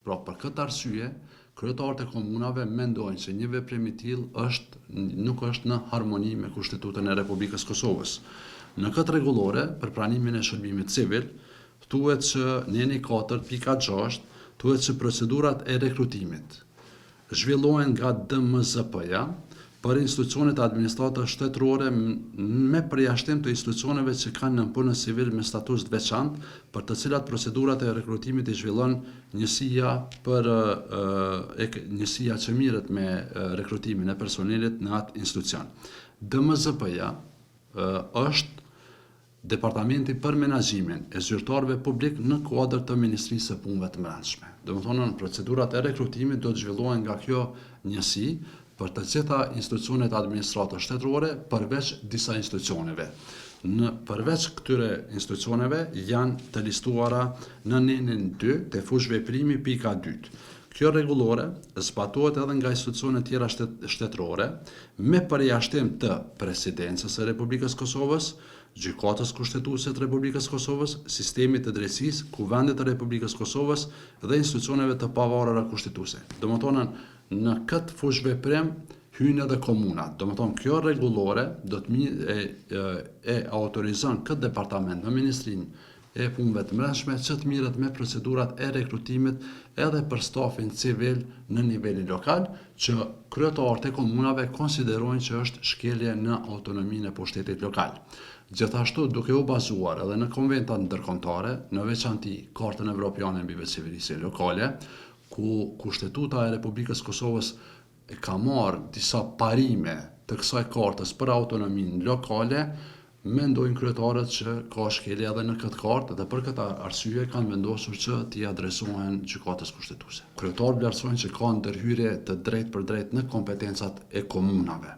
Pra për këtë arsye, kryetarët e komunave mendojnë se një veprim i tillë nuk është në harmoni me Kushtetutën e Republikës Kosovës. Në këtë rregullore për pranimin e shërbimit civil, thuhet që në eni 4.6 thuhet se procedurat e rekrutimit zhvillohen nga DMZP-ja për institucionet administratës shtetërore me përjashtim të institucioneve që kanë nënpunës civil me status të veçantë, për të cilat procedurat e rekrutimit i zhvillon njësia që mirret me rekrutimin e personelit në atë institucion. DMZP-ja është Departamenti për Menaxhimin e Zyrtarëve Publik në kuadër të Ministrisë së Punëve të Brendshme. Domethënë, procedurat e rekrutimit do të zhvillohen nga kjo njësi për të gjitha institucionet administratës shtetërore përveç disa institucioneve. Përveç këtyre institucioneve janë të listuara në nenin 2 të fush veprimi pika 2. Kjo rregullore zbatohet edhe nga institucione tjera shtetërore me përjashtim të Presidencës së Republikës Kosovës, Gjykatës Kushtetuese të Republikës Kosovës, Sistemit të Drejtësisë, Kuvendit të Republikës Kosovës dhe institucioneve të pavarura kushtetuese. Domethënë, në këtë fush veprim hyjnë edhe komunat. Domethënë, kjo rregullore do të autorizon këtë departament në Ministrinë e Punëve të Brendshme që të mirret me procedurat e rekrutimit edhe për stafin civil në nivelin lokal, që kryetarët e komunave konsiderojnë që është shkelje në autonominë e pushtetit lokal. Gjithashtu, duke u bazuar edhe në konventat ndërkombëtare, në veçanti Kartën Evropiane mbi veçëverisin lokale, ku Kushtetuta e Republikës Kosovës ka marrë disa parime të kësaj kartës për autonominë lokale, mendojnë kryetarët që ka shkelje edhe në këtë kartë dhe për këtë arsye kanë vendosur që t'i adresohen Gjykatës Kushtetuese. Kryetarët vlerësojnë që ka ndërhyrje të drejtë për drejtë në kompetencat e komunave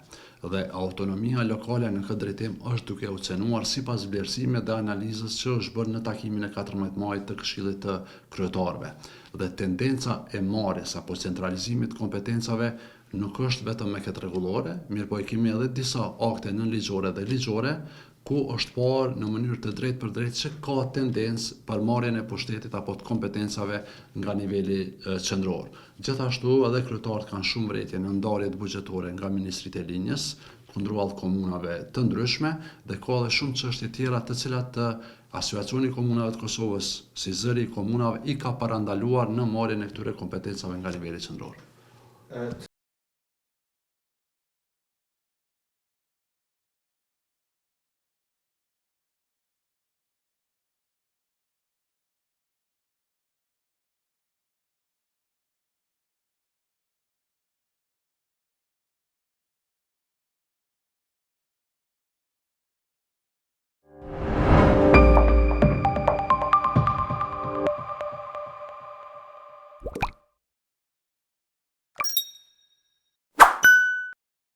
dhe autonomia lokale në këtë drejtim është duke u cenuar sipas vlerësimit dhe analizës që është bërë në takimin e 14 majit të Këshillit të Kryetarëve. Dhe tendenca e marrjes apo centralizimit të kompetencave nuk është vetëm me këtë rregullore, mirëpo kemi edhe disa akte nënligjore dhe ligjore ku është parë në mënyrë të drejtë për drejtë që ka tendencë për marrjen e pushtetit apo të kompetencave nga niveli qendror. Gjithashtu edhe kryetarët kanë shumë vërejtje në ndarjet buxhetore nga Ministritë e Linjës kundërvallë komunave të ndryshme dhe ka edhe shumë çështje tjera të cilat Asociacioni i Komunave të Kosovës si zëri i komunave i ka parandaluar në marrjen e këtyre kompetencave nga niveli qendror.